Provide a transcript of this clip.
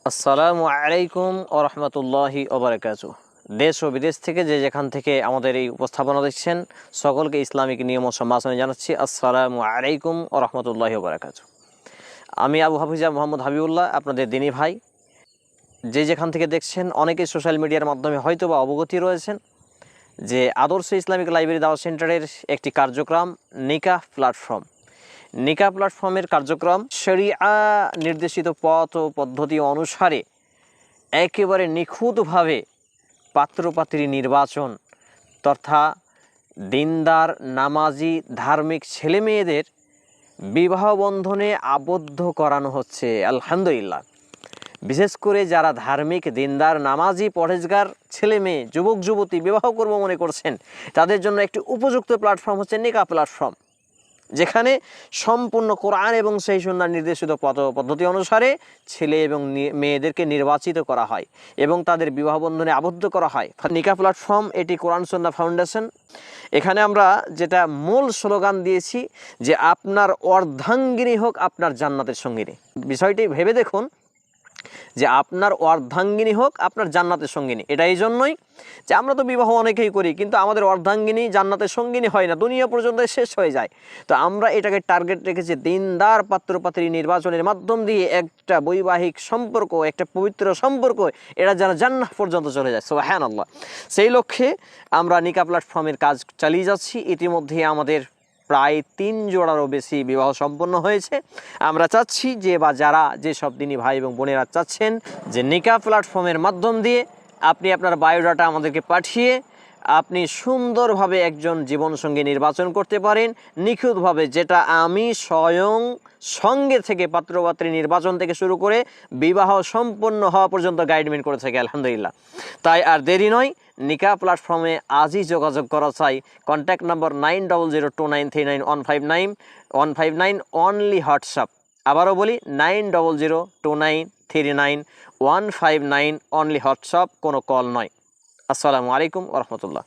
আসসালামু আলাইকুম ওয়া রাহমাতুল্লাহি ওয়া বারাকাতুহু। দেশ ও বিদেশ থেকে যে যেখান থেকে আমাদের এই উপস্থাপনা দেখছেন সকলকে ইসলামিক নিয়ম ও সম্ভাষণে জানাচ্ছি আসসালামু আলাইকুম ওয়া রাহমাতুল্লাহি ওয়া বারাকাতুহু। আমি আবু হাফিজা মোহাম্মদ হাবিবুল্লাহ, আপনাদের দিনী ভাই। যে যেখান থেকে দেখছেন অনেকেই সোশ্যাল মিডিয়ার মাধ্যমে হয়তো বা অবগতি রয়েছেন যে আদর্শ ইসলামিক লাইব্রেরি দাওয়াত সেন্টারের একটি কার্যক্রম নিকাহ প্ল্যাটফর্ম। নিকাহ প্ল্যাটফর্মের কার্যক্রম শরিয়া নির্দেশিত পথ ও পদ্ধতি অনুসারে একেবারে নিখুঁতভাবে পাত্রপাত্রী নির্বাচন তথা দিনদার নামাজি ধার্মিক ছেলেমেয়েদের বিবাহ বন্ধনে আবদ্ধ করানো হচ্ছে। আলহামদুলিল্লাহ। বিশেষ করে যারা ধার্মিক দিনদার নামাজি পরহেজগার ছেলে মেয়ে যুবক যুবতী বিবাহ করব মনে করছেন, তাদের জন্য একটি উপযুক্ত প্ল্যাটফর্ম হচ্ছে নিকাহ প্ল্যাটফর্ম, যেখানে সম্পূর্ণ কোরআন এবং সেই সুন্নাহর নির্দেশিত পদ্ধতি অনুসারে ছেলে এবং মেয়েদেরকে নির্বাচিত করা হয় এবং তাদের বিবাহ বন্ধনে আবদ্ধ করা হয়। নিকাহ প্ল্যাটফর্ম এটি কোরআন সুন্নাহ ফাউন্ডেশন। এখানে আমরা যেটা মূল স্লোগান দিয়েছি যে আপনার অর্ধাঙ্গিনী হোক আপনার জান্নাতের সঙ্গিনী। বিষয়টি ভেবে দেখুন যে আপনার অর্ধাঙ্গিনী হোক আপনার জান্নাতের সঙ্গিনী। এটা এই জন্যই যে আমরা তো বিবাহ অনেকেই করি, কিন্তু আমাদের অর্ধাঙ্গিনী জান্নাতের সঙ্গিনী হয় না, দুনিয়া পর্যন্ত শেষ হয়ে যায়। তো আমরা এটাকে টার্গেট রেখেছি দিনদার পাত্রপাত্রী নির্বাচনের মাধ্যম দিয়ে একটা বৈবাহিক সম্পর্ক, একটা পবিত্র সম্পর্ক, এটা যেন জান্নাত পর্যন্ত চলে যায়। সুবহানাল্লাহ। সেই লক্ষ্যে আমরা নিকাহ প্ল্যাটফর্মের কাজ চালিয়ে যাচ্ছি। ইতিমধ্যে আমাদের প্রায় 3 জোড়ারও বেশি বিবাহ সম্পন্ন হয়েছে। আমরা চাচ্ছি যে বা যারা যেসব দিনী ভাই এবং বোনেরা চাচ্ছেন যে নিকাহ প্ল্যাটফর্মের মাধ্যম দিয়ে আপনি আপনার বায়োডাটা আমাদেরকে পাঠিয়ে আপনি সুন্দরভাবে একজন জীবনসঙ্গী নির্বাচন করতে পারেন নিখুঁতভাবে, যেটা আমি স্বয়ং সঙ্গে থেকে পাত্রপাত্রী নির্বাচন থেকে শুরু করে বিবাহ সম্পন্ন হওয়া পর্যন্ত গাইডলাইন করে থাকি আলহামদুলিল্লাহ। তাই আর দেরি নয়, নিকাহ প্ল্যাটফর্মে আজই যোগাযোগ করা চাই। Contact number 9002939159 only WhatsApp. আবারও বলি 9002939159 অনলি হোয়াটসঅ্যাপ, কোনো কল নয়। আসসালামু আলাইকুম ওয়া রাহমাতুল্লাহ।